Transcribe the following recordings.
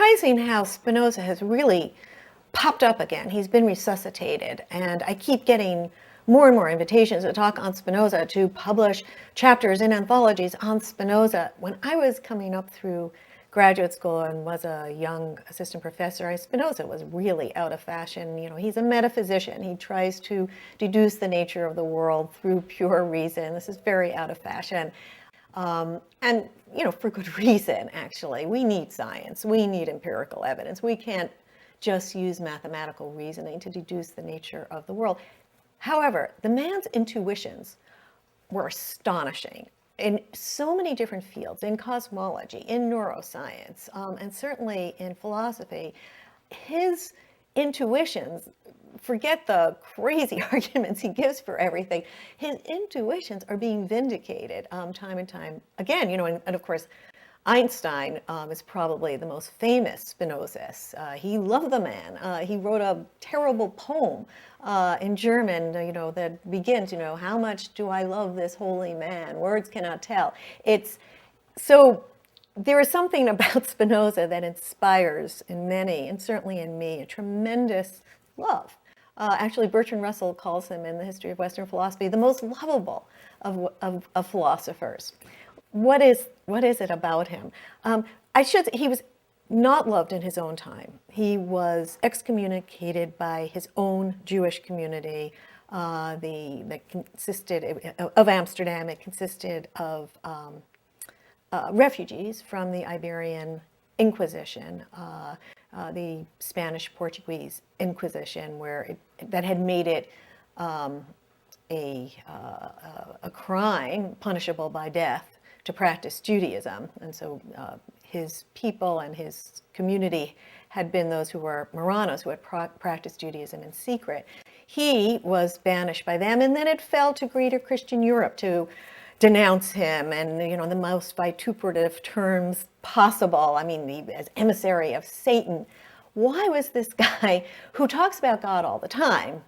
surprising how Spinoza has really popped up again. He's been resuscitated, and I keep getting more and more invitations to talk on Spinoza, to publish chapters in anthologies on Spinoza. When I was coming up through graduate school and was a young assistant professor, Spinoza was really out of fashion. You know, he's a metaphysician. He tries to deduce the nature of the world through pure reason. This is very out of fashion. And, you know, for good reason, actually. We need science. We need empirical evidence. We can't just use mathematical reasoning to deduce the nature of the world. However, the man's intuitions were astonishing in so many different fields, in cosmology, in neuroscience, and certainly in philosophy. His intuitions, forget the crazy arguments he gives for everything, his intuitions are being vindicated time and time again. You know, and of course, Einstein is probably the most famous Spinozist. He loved the man. He wrote a terrible poem in German, you know, that begins, you know, how much do I love this holy man? Words cannot tell. It's so there is something about Spinoza that inspires in many, and certainly in me, a tremendous love. Actually, Bertrand Russell calls him in the History of Western Philosophy the most lovable of philosophers. What is it about him? He was not loved in his own time. He was excommunicated by his own Jewish community that consisted of Amsterdam. It consisted of refugees from the Iberian Inquisition, the Spanish-Portuguese Inquisition, that had made it a crime punishable by death to practice Judaism. And so his people and his community had been those who were Marranos, who had practiced Judaism in secret. He was banished by them, and then it fell to greater Christian Europe to denounce him, and, you know, the most vituperative terms possible. I mean, as emissary of Satan. Why was this guy, who talks about God all the time,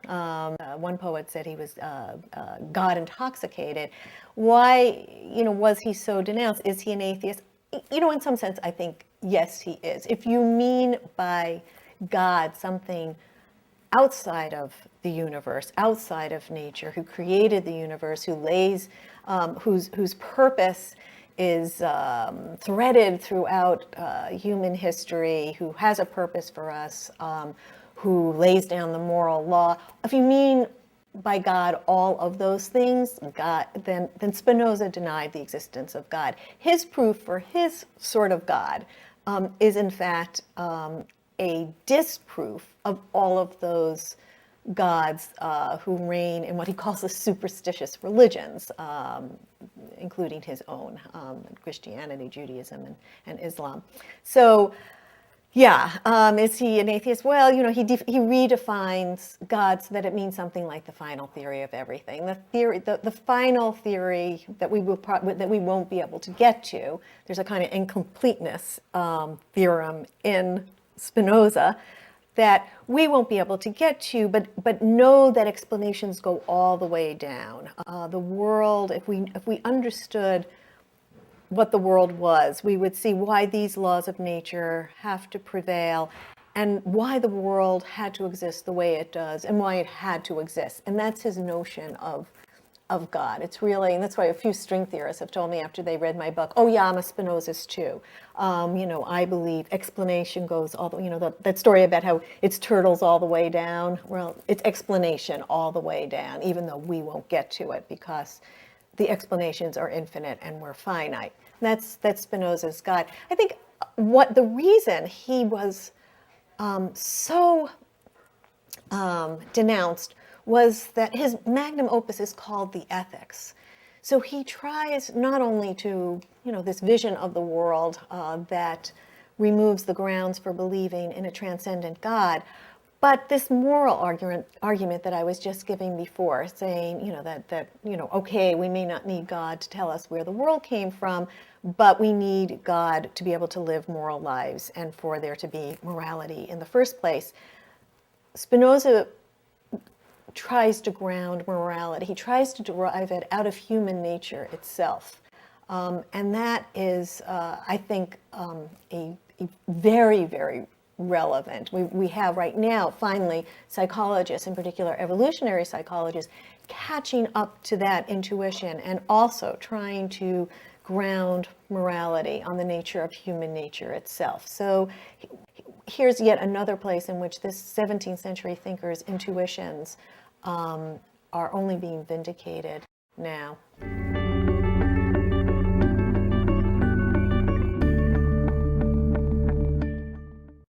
one poet said he was God intoxicated, why, you know, was he so denounced? Is he an atheist? You know, in some sense, I think, yes, he is. If you mean by God something outside of the universe, outside of nature, who created the universe, who lays, whose purpose is threaded throughout human history, who has a purpose for us, who lays down the moral law. If you mean by God all of those things, God, then Spinoza denied the existence of God. His proof for his sort of God is in fact a disproof of all of those gods who reign in what he calls the superstitious religions, including his own, Christianity, Judaism, and Islam. So, yeah, is he an atheist? Well, you know, he redefines God so that it means something like the final theory of everything. The final theory that we won't be able to get to. There's a kind of incompleteness theorem in Spinoza that we won't be able to get to, but know that explanations go all the way down. The world, if we understood what the world was, we would see why these laws of nature have to prevail, and why the world had to exist the way it does, and why it had to exist. And that's his notion of God. It's really, and that's why a few string theorists have told me after they read my book, oh yeah, I'm a Spinozist too. You know, I believe explanation goes all the, you know, that story about how it's turtles all the way down. Well, it's explanation all the way down, even though we won't get to it because the explanations are infinite and we're finite. That's Spinoza's God. I think what the reason he was so denounced was that his magnum opus is called the Ethics. So he tries not only to, you know, this vision of the world that removes the grounds for believing in a transcendent God, but this moral argument that I was just giving before, saying, you know, that you know, okay, we may not need God to tell us where the world came from, but we need God to be able to live moral lives and for there to be morality in the first place. Spinoza tries to ground morality. He tries to derive it out of human nature itself. And that is, I think, very, very relevant. We have right now, finally, psychologists, in particular evolutionary psychologists, catching up to that intuition and also trying to ground morality on the nature of human nature itself. So here's yet another place in which this 17th century thinker's intuitions are only being vindicated now.